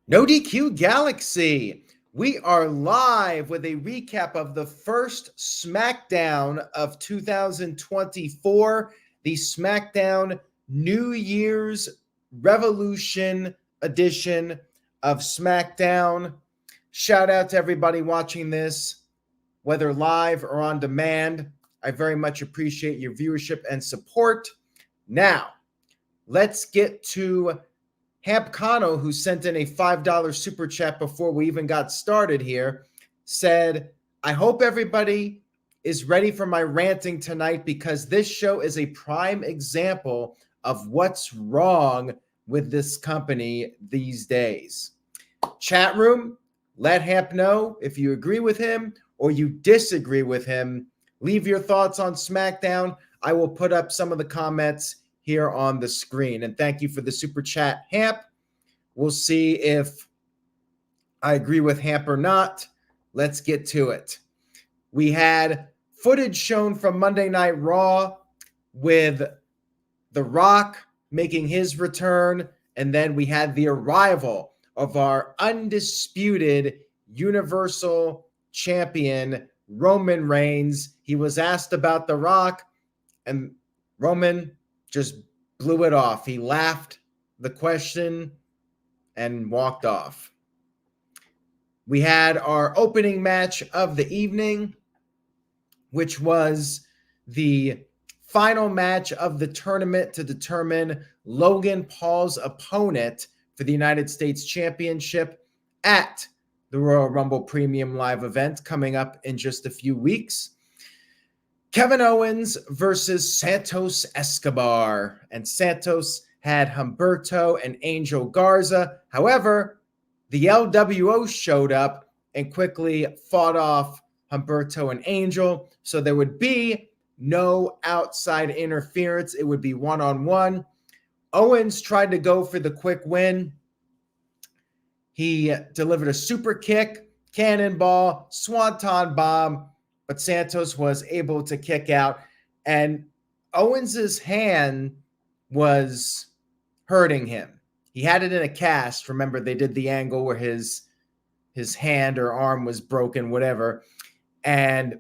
No DQ Galaxy. We are live with a recap of the first SmackDown of 2024, the SmackDown New Year's Revolution edition of SmackDown. Shout out to everybody watching this, whether live or on demand. I very much appreciate your viewership and support. Now, let's get to Hamp Kano, who sent in a $5 super chat before we even got started here, said, I hope everybody is ready for my ranting tonight because this show is a prime example of what's wrong with this company these days. Chat room, let Hamp know if you agree with him or you disagree with him. Leave your thoughts on SmackDown. I will put up some of the comments here on the screen. And thank you for the super chat, Hamp. We'll see if I agree with Hamp or not. Let's get to it. We had footage shown from Monday Night Raw with The Rock making his return, and then we had the arrival of our undisputed Universal Champion, Roman Reigns. He was asked about The Rock, and Roman just blew it off. He laughed the question and walked off. We had our opening match of the evening, which was the final match of the tournament to determine Logan Paul's opponent for the United States Championship at the Royal Rumble Premium Live event coming up in just a few weeks. Kevin Owens versus Santos Escobar. And Santos had Humberto and Angel Garza. However, the LWO showed up and quickly fought off Humberto and Angel. So there would be no outside interference. It would be one-on-one. Owens tried to go for the quick win. He delivered a super kick, cannonball, swanton bomb, but Santos was able to kick out, and Owens's hand was hurting him. He had it in a cast. Remember, they did the angle where his hand or arm was broken, whatever. And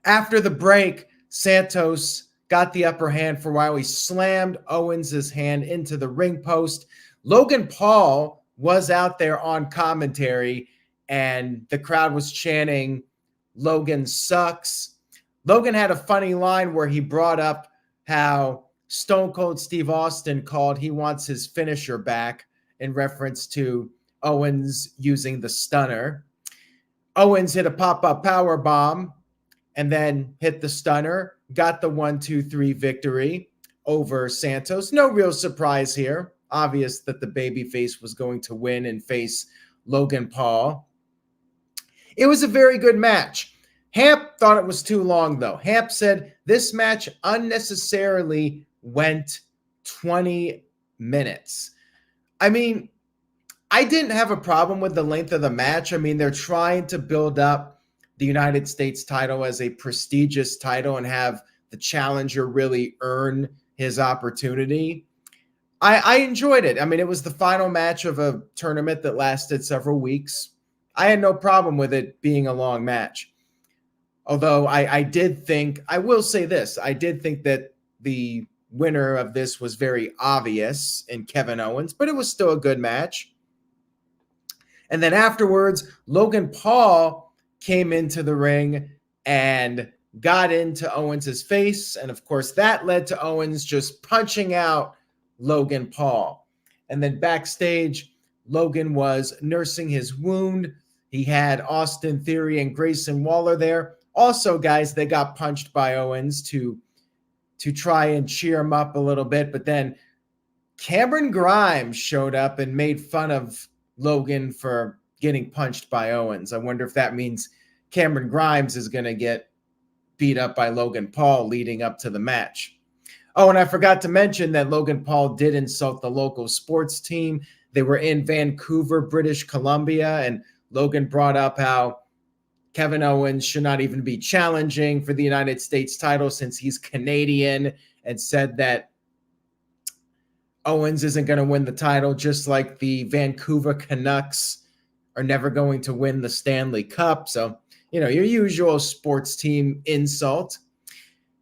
after the break, Santos got the upper hand for a while. He slammed Owens's hand into the ring post. Logan Paul was out there on commentary, and the crowd was chanting, Logan sucks. Logan had a funny line where he brought up how Stone Cold Steve Austin called he wants his finisher back in reference to Owens using the stunner. Owens hit a pop-up power bomb and then hit the stunner, got the 1-2-3 victory over Santos. No real surprise here. Obvious that the babyface was going to win and face Logan Paul. It was a very good match. Hamp thought it was too long, though. Hamp said this match unnecessarily went 20 minutes. I mean, I didn't have a problem with the length of the match. I mean, they're trying to build up the United States title as a prestigious title and have the challenger really earn his opportunity. I enjoyed it. I mean, it was the final match of a tournament that lasted several weeks. I had no problem with it being a long match. Although I did think, I will say this, I did think that the winner of this was very obvious in Kevin Owens, but it was still a good match. And then afterwards, Logan Paul came into the ring and got into Owens' face. And of course, that led to Owens just punching out Logan Paul. And then backstage, Logan was nursing his wound. He had Austin Theory and Grayson Waller there. Also, guys, they got punched by Owens to try and cheer him up a little bit. But then Cameron Grimes showed up and made fun of Logan for getting punched by Owens. I wonder if that means Cameron Grimes is going to get beat up by Logan Paul leading up to the match. Oh, and I forgot to mention that Logan Paul did insult the local sports team. They were in Vancouver, British Columbia, and Logan brought up how Kevin Owens should not even be challenging for the United States title since he's Canadian, and said that Owens isn't going to win the title, just like the Vancouver Canucks are never going to win the Stanley Cup. So, your usual sports team insult.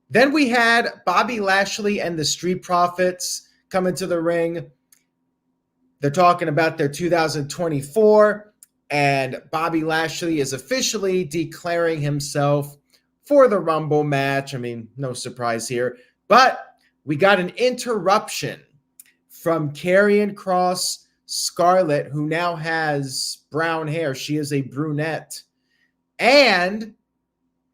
Then we had Bobby Lashley and the Street Profits come into the ring. They're talking about their 2024, and Bobby Lashley is officially declaring himself for the Rumble match. I mean, no surprise here. But we got an interruption from Karrion Kross Scarlett, who now has brown hair. She is a brunette. And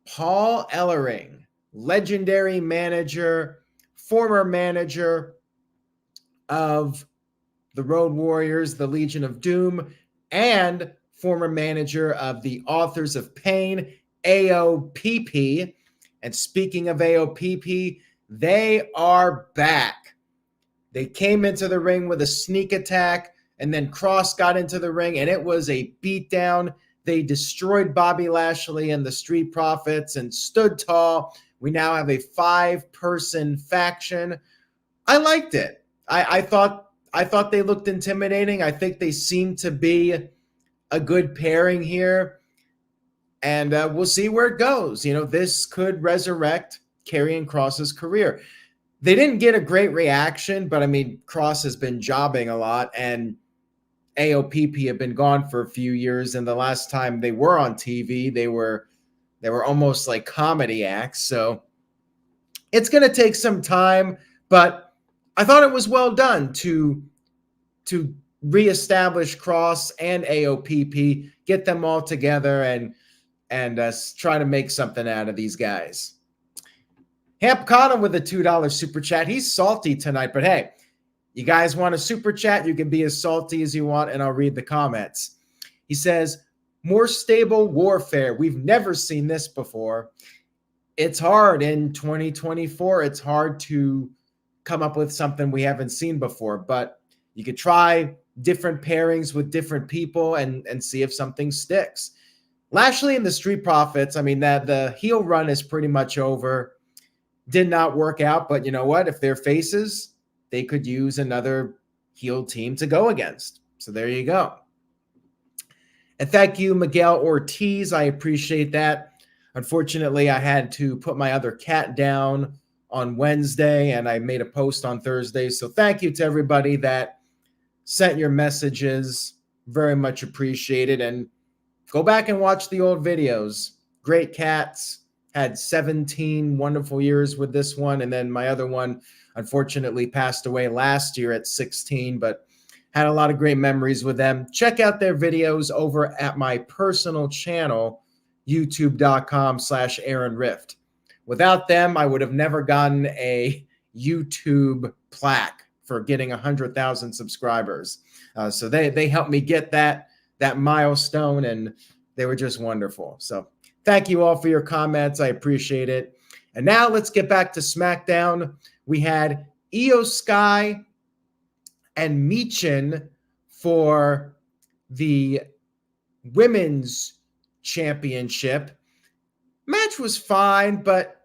Paul Ellering, legendary manager, former manager of the Road Warriors, the Legion of Doom, and former manager of the Authors of Pain, AOPP. And speaking of AOPP, they are back. They came into the ring with a sneak attack, and then Kross got into the ring, and it was a beatdown. They destroyed Bobby Lashley and the Street Profits and stood tall. We now have a 5-person faction. I liked it. I thought they looked intimidating. I think they seem to be a good pairing here. And we'll see where it goes. This could resurrect Karrion Kross's career. They didn't get a great reaction, but I mean, Kross has been jobbing a lot, and AOPP have been gone for a few years. And the last time they were on TV, they were almost like comedy acts. So it's going to take some time, but I thought it was well done to reestablish Kross and AOPP, get them all together, and try to make something out of these guys. Hamp Connor with a $2 super chat. He's salty tonight, but hey, you guys want a super chat? You can be as salty as you want, and I'll read the comments. He says, more stable warfare. We've never seen this before. It's hard in 2024. It's hard to come up with something we haven't seen before, but you could try different pairings with different people and see if something sticks. Lashley and the Street Profits, I mean, the heel run is pretty much over. Did not work out, but you know what? If they're faces, they could use another heel team to go against. So there you go. And thank you, Miguel Ortiz. I appreciate that. Unfortunately, I had to put my other cat down on Wednesday, and I made a post on Thursday. So thank you to everybody that sent your messages. Very much appreciated. And go back and watch the old videos. Great cats. Had 17 wonderful years with this one. And then my other one, unfortunately, passed away last year at 16, but had a lot of great memories with them. Check out their videos over at my personal channel, youtube.com/Aaron Rift. Without them, I would have never gotten a YouTube plaque for getting 100,000 subscribers. So they helped me get that milestone, and they were just wonderful. So thank you all for your comments. I appreciate it. And now let's get back to SmackDown. We had Iyo Sky and Michin for the Women's Championship. Match was fine, but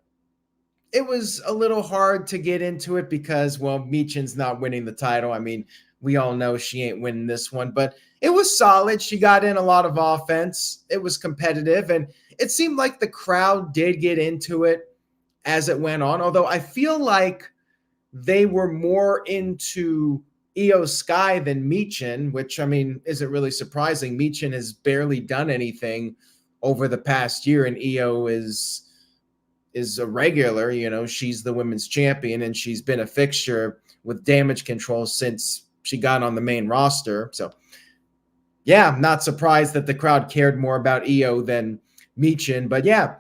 it was a little hard to get into it because, well, Michin's not winning the title. I mean, we all know she ain't winning this one, but it was solid. She got in a lot of offense. It was competitive, and it seemed like the crowd did get into it as it went on, although I feel like they were more into Iyo Sky than Michin, which, I mean, isn't really surprising. Michin has barely done anything over the past year, and Iyo is a regular. She's the women's champion, and she's been a fixture with Damage Control since she got on the main roster. So yeah, I'm not surprised that the crowd cared more about Iyo than Michin. But yeah,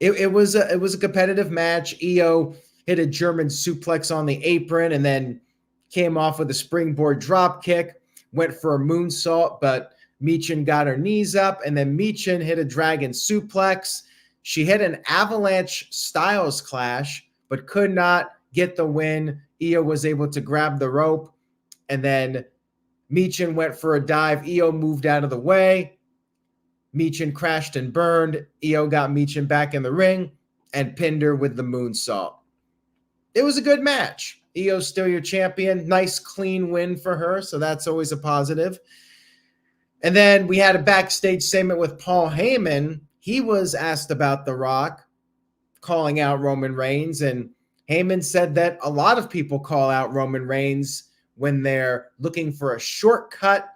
it was a competitive match. Iyo hit a German suplex on the apron and then came off with a springboard drop kick, went for a moonsault, but Michin got her knees up, and then Michin hit a dragon suplex. She hit an avalanche Styles Clash, but could not get the win. Iyo was able to grab the rope, and then Michin went for a dive. Iyo moved out of the way. Michin crashed and burned. Iyo got Michin back in the ring and pinned her with the moonsault. It was a good match. Iyo's still your champion. Nice, clean win for her, so that's always a positive. And then we had a backstage segment with Paul Heyman. He was asked about The Rock calling out Roman Reigns, and Heyman said that a lot of people call out Roman Reigns when they're looking for a shortcut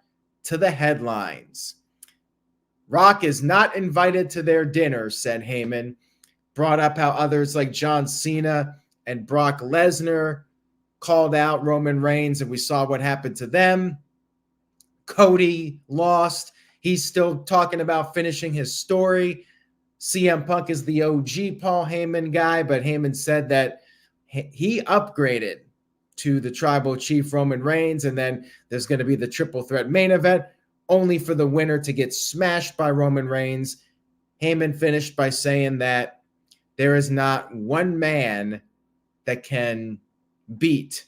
to the headlines. Rock is not invited to their dinner, said Heyman. Brought up how others like John Cena and Brock Lesnar called out Roman Reigns, and we saw what happened to them. Cody lost. He's still talking about finishing his story. CM Punk is the OG Paul Heyman guy, but Heyman said that he upgraded to the tribal chief Roman Reigns, and then there's going to be the triple threat main event, only for the winner to get smashed by Roman Reigns. Heyman finished by saying that there is not one man that can beat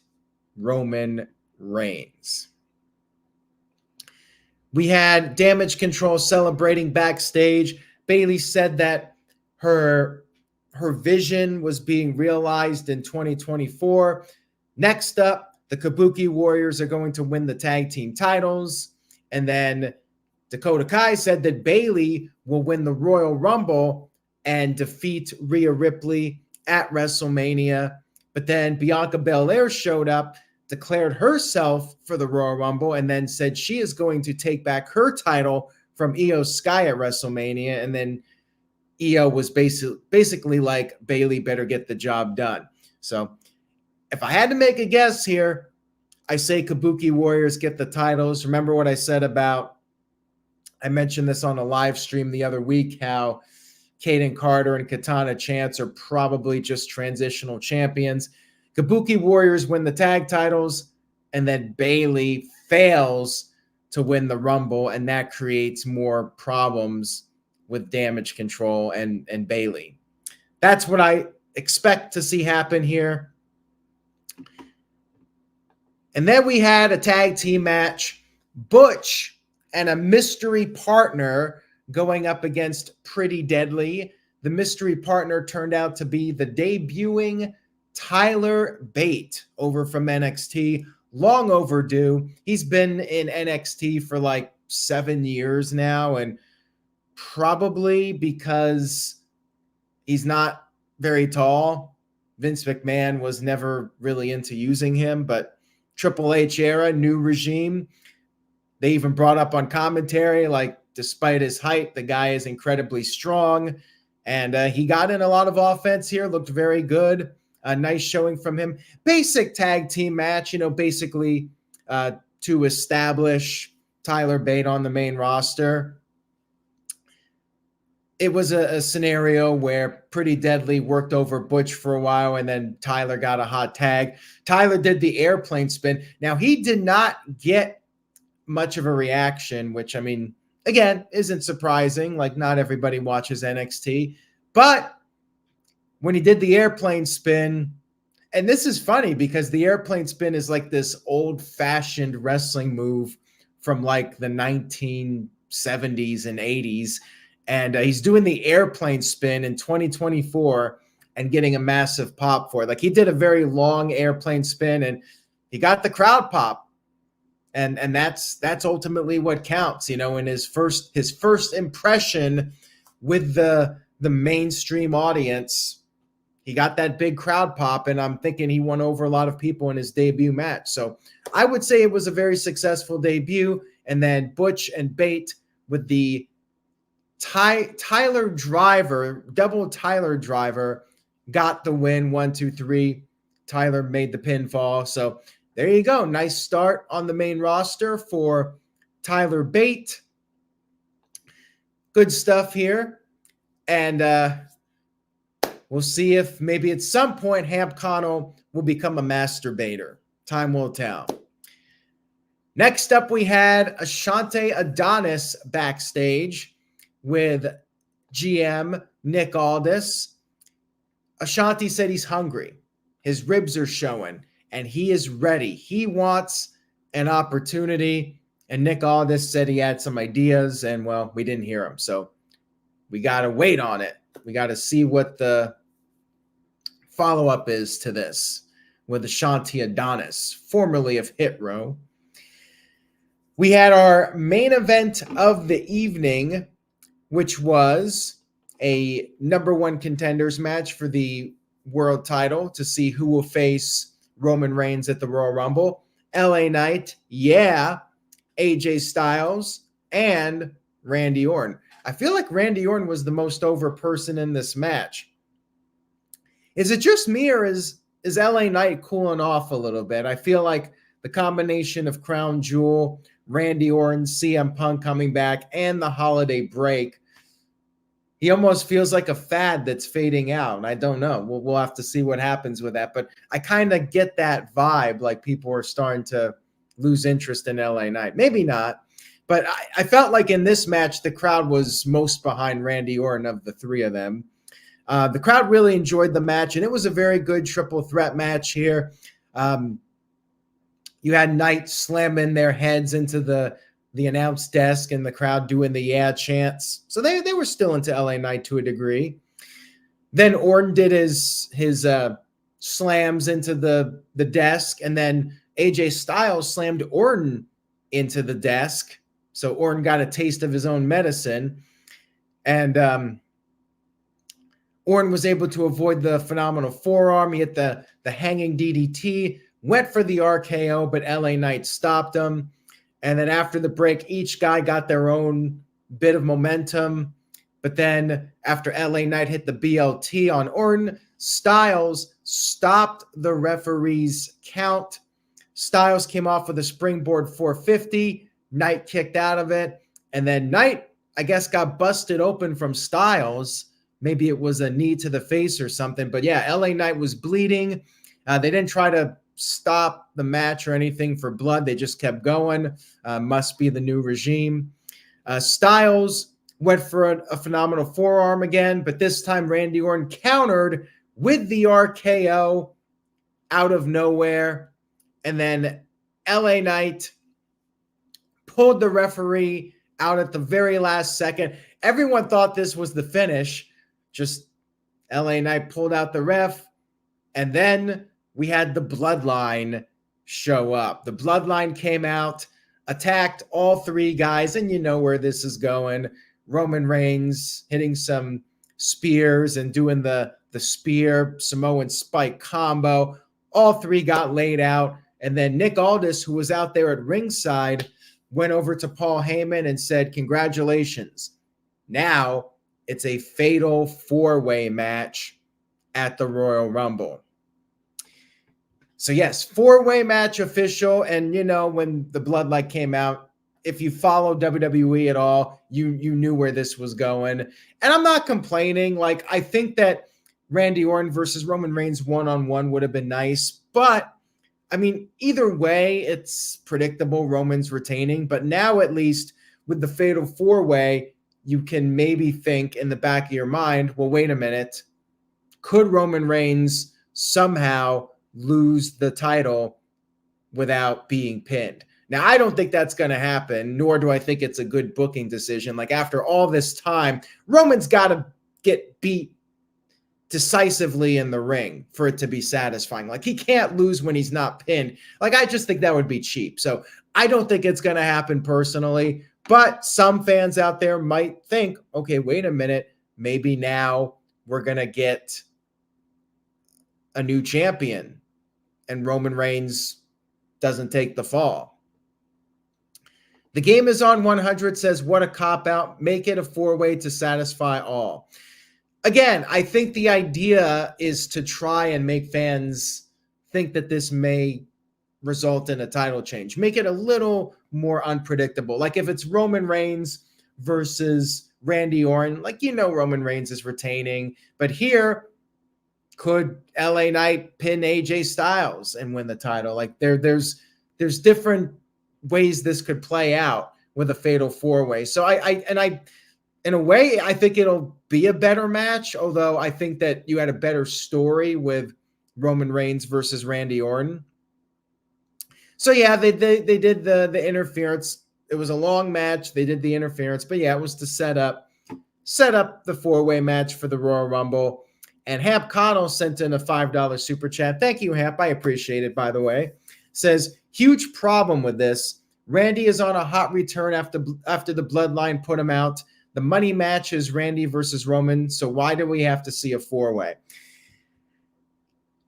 Roman Reigns. We had Damage Control celebrating backstage. Bayley said that her vision was being realized in 2024. Next up, the Kabuki Warriors are going to win the tag team titles. And then Dakota Kai said that Bayley will win the Royal Rumble and defeat Rhea Ripley at WrestleMania. But then Bianca Belair showed up, declared herself for the Royal Rumble, and then said she is going to take back her title from Iyo Sky at WrestleMania. And then Iyo was basically like, Bayley better get the job done. So if I had to make a guess here, I say Kabuki Warriors get the titles. Remember what I said about, I mentioned this on a live stream the other week, how Kaden Carter and Katana Chance are probably just transitional champions. Kabuki Warriors win the tag titles, and then Bayley fails to win the Rumble, and that creates more problems with Damage Control and Bayley. That's what I expect to see happen here. And then we had a tag team match, Butch and a mystery partner going up against Pretty Deadly. The mystery partner turned out to be the debuting Tyler Bate over from NXT. Long overdue. He's been in NXT for like 7 years now, and probably because he's not very tall, Vince McMahon was never really into using him, but Triple H era, new regime. They even brought up on commentary, like, despite his height, the guy is incredibly strong. And he got in a lot of offense here, looked very good. A nice showing from him. Basic tag team match, basically to establish Tyler Bate on the main roster. It was a scenario where Pretty Deadly worked over Butch for a while, and then Tyler got a hot tag. Tyler did the airplane spin. Now, he did not get much of a reaction, which, I mean, again, isn't surprising. Like, not everybody watches NXT. But when he did the airplane spin, and this is funny because the airplane spin is like this old-fashioned wrestling move from like the 1970s and 80s. And he's doing the airplane spin in 2024 and getting a massive pop for it. Like, he did a very long airplane spin and he got the crowd pop. And that's ultimately what counts, in his first impression with the mainstream audience. He got that big crowd pop, and I'm thinking he won over a lot of people in his debut match. So I would say it was a very successful debut. And then Butch and Bate with the Tyler Driver, double Tyler Driver, got the win. 1, 2, 3. Tyler made the pinfall. So there you go. Nice start on the main roster for Tyler Bate. Good stuff here. And we'll see if maybe at some point Hamp Connell will become a masturbator. Time will tell. Next up, we had Ashante Adonis backstage with GM Nick Aldis. Ashante said he's hungry. His ribs are showing, and he is ready. He wants an opportunity, and Nick Aldis said he had some ideas, and, well, we didn't hear him, so we got to wait on it. We got to see what the follow-up is to this. with Ashante Adonis, formerly of Hit Row. We had our main event of the evening, which was a number one contenders match for the world title to see who will face Roman Reigns at the Royal Rumble. LA Knight, AJ Styles, and Randy Orton. I feel like Randy Orton was the most over person in this match. Is it just me, or is LA Knight cooling off a little bit? I feel like the combination of Crown Jewel, Randy Orton, CM Punk coming back, and the holiday break, he almost feels like a fad that's fading out. And I don't know. We'll have to see what happens with that. But I kind of get that vibe, like people are starting to lose interest in LA Knight. Maybe not. But I felt like in this match, the crowd was most behind Randy Orton of the three of them. The crowd really enjoyed the match, and it was a very good triple threat match here. You had Knight slamming their heads into the announce desk and the crowd doing the yeah chants. So they were still into LA Knight to a degree. Then Orton did his slams into the desk, and then AJ Styles slammed Orton into the desk. So Orton got a taste of his own medicine. And Orton was able to avoid the phenomenal forearm. He hit the hanging DDT, went for the RKO, but LA Knight stopped him. And then after the break, each guy got their own bit of momentum. But then after LA Knight hit the BLT on Orton, Styles stopped the referee's count. Styles came off with a springboard 450. Knight kicked out of it. And then Knight, I guess, got busted open from Styles. Maybe it was a knee to the face or something. But yeah, LA Knight was bleeding. They didn't try to stop the match or anything for blood. They just kept going. Must be the new regime. Styles went for a phenomenal forearm again, but this time Randy Orton countered with the RKO out of nowhere. And then LA Knight pulled the referee out at the very last second. Everyone thought this was the finish. Just LA Knight pulled out the ref. And then we had the Bloodline show up. The Bloodline came out, attacked all three guys, and you know where this is going. Roman Reigns hitting some spears and doing the spear Samoan spike combo. All three got laid out. And then Nick Aldis, who was out there at ringside, went over to Paul Heyman and said, "Congratulations. Now it's a fatal four-way match at the Royal Rumble." So yes, four-way match official. And you know, when the Bloodline came out, if you follow WWE at all, you knew where this was going. And I'm not complaining. Like, I think that Randy Orton versus Roman Reigns one-on-one would have been nice. But I mean, either way, it's predictable Roman's retaining. But now at least with the fatal four-way, you can maybe think in the back of your mind, well, wait a minute. Could Roman Reigns somehow lose the title without being pinned? Now, I don't think that's going to happen, nor do I think it's a good booking decision. Like, after all this time, Roman's got to get beat decisively in the ring for it to be satisfying. Like, he can't lose when he's not pinned. Like, I just think that would be cheap. So I don't think it's going to happen personally, but some fans out there might think, okay, wait a minute, maybe now we're going to get a new champion and Roman Reigns doesn't take the fall. The Game is on 100 says, what a cop-out. Make it a four-way to satisfy all. Again, I think the idea is to try and make fans think that this may result in a title change. Make it a little more unpredictable. Like if it's Roman Reigns versus Randy Orton, like, you know, Roman Reigns is retaining. But here, could LA Knight pin AJ Styles and win the title? Like there's different ways this could play out with a fatal four-way. So I in a way, I think it'll be a better match, although I think that you had a better story with Roman Reigns versus Randy Orton. So yeah, they did the interference. It was a long match. They did the interference, but yeah, it was to set up the four-way match for the Royal Rumble. And Hamp Connell sent in a $5 super chat. Thank you, Hamp. I appreciate it, by the way. Says, huge problem with this. Randy is on a hot return after the Bloodline put him out. The money match is Randy versus Roman, so why do we have to see a four-way?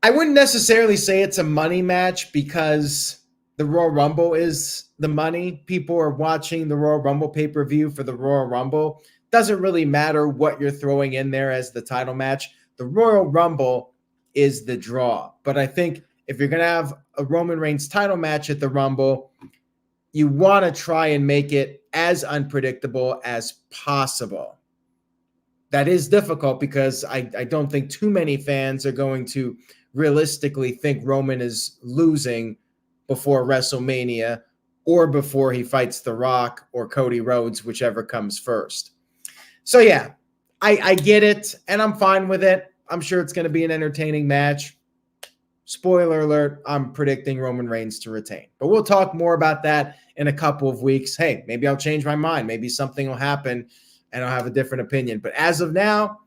I wouldn't necessarily say it's a money match because the Royal Rumble is the money. People are watching the Royal Rumble pay-per-view for the Royal Rumble. Doesn't really matter what you're throwing in there as the title match. The Royal Rumble is the draw. But I think if you're going to have a Roman Reigns title match at the Rumble, you want to try and make it as unpredictable as possible. That is difficult because I don't think too many fans are going to realistically think Roman is losing before WrestleMania or before he fights The Rock or Cody Rhodes, whichever comes first. So yeah, I get it, and I'm fine with it. I'm sure it's going to be an entertaining match. Spoiler alert, I'm predicting Roman Reigns to retain. But we'll talk more about that in a couple of weeks. Hey, maybe I'll change my mind. Maybe something will happen and I'll have a different opinion. But as of now,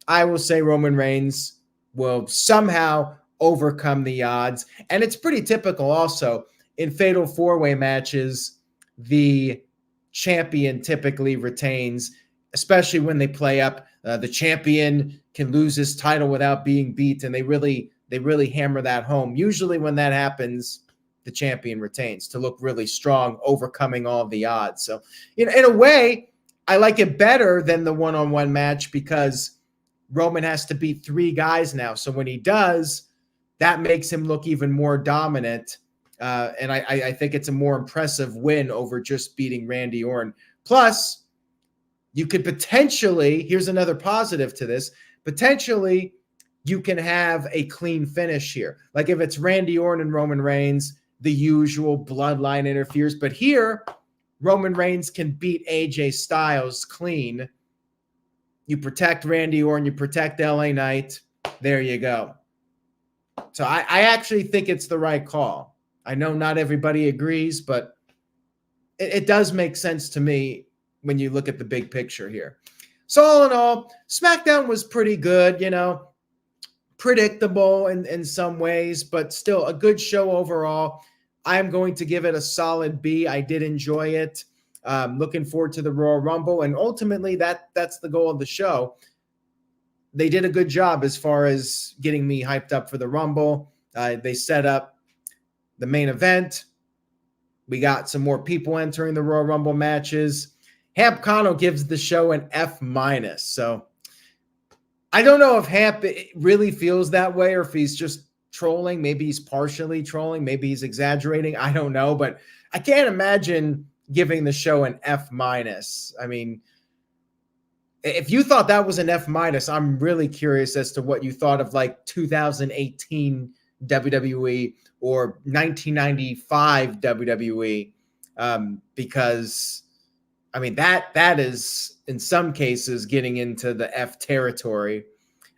I will say Roman Reigns will somehow overcome the odds. And it's pretty typical also in fatal four-way matches, the champion typically retains, especially when they play up. The champion can lose his title without being beat, and they really hammer that home. Usually when that happens, the champion retains to look really strong, overcoming all the odds. So in a way, I like it better than the one-on-one match because Roman has to beat three guys now. So when he does, that makes him look even more dominant. And I think it's a more impressive win over just beating Randy Orton. Plus, you could potentially, here's another positive to this, potentially you can have a clean finish here. Like if it's Randy Orton and Roman Reigns, the usual bloodline interferes. But here, Roman Reigns can beat AJ Styles clean. You protect Randy Orton, you protect LA Knight. There you go. So I actually think it's the right call. I know not everybody agrees, but it does make sense to me when you look at the big picture here. So all in all, SmackDown was pretty good, predictable in some ways, but still a good show overall. I'm going to give it a solid B. I did enjoy it. Looking forward to the Royal Rumble, and ultimately that's the goal of the show. They did a good job as far as getting me hyped up for the Rumble. They set up the main event. We got some more people entering the Royal Rumble matches. Hamp Connell gives the show an F-. So I don't know if Hamp really feels that way or if he's just trolling. Maybe he's partially trolling. Maybe he's exaggerating. I don't know, but I can't imagine giving the show an F-. I mean, if you thought that was an F-, I'm really curious as to what you thought of like 2018 WWE or 1995 WWE, because I mean that is in some cases getting into the F territory.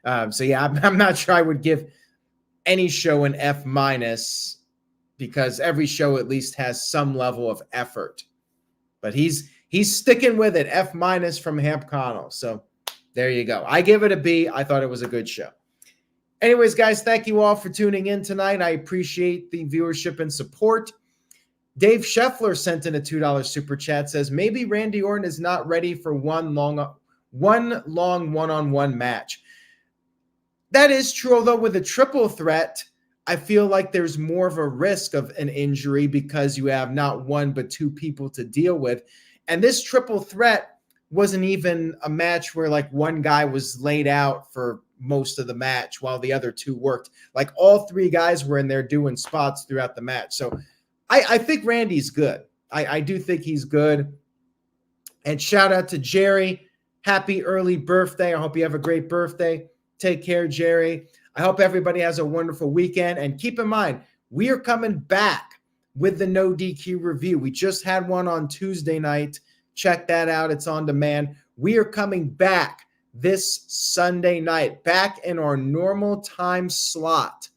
So yeah, I'm not sure I would give any show an F- because every show at least has some level of effort. But he's sticking with it, F- from Hamp Connell. So there you go. I give it a B. I thought it was a good show. Anyways, guys, thank you all for tuning in tonight. I appreciate the viewership and support. Dave Scheffler sent in a $2 super chat, says, maybe Randy Orton is not ready for one long one-on-one match. That is true, although with a triple threat, I feel like there's more of a risk of an injury because you have not one but two people to deal with. And this triple threat wasn't even a match where like one guy was laid out for most of the match while the other two worked. Like all three guys were in there doing spots throughout the match. So I think Randy's good. I do think he's good. And shout out to Jerry. Happy early birthday. I hope you have a great birthday. Take care, Jerry. I hope everybody has a wonderful weekend. And keep in mind, we are coming back with the No DQ review. We just had one on Tuesday night. Check that out. It's on demand. We are coming back this Sunday night, back in our normal time slot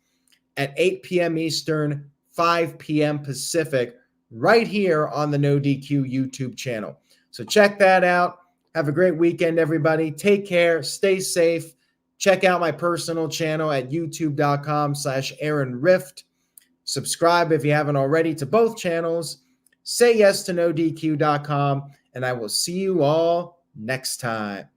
at 8 p.m. Eastern, 5 p.m. Pacific, right here on the No DQ YouTube channel. So check that out. Have a great weekend, everybody. Take care. Stay safe. Check out my personal channel at youtube.com/AaronRift. Subscribe if you haven't already to both channels. Say yes to NoDQ.com, and I will see you all next time.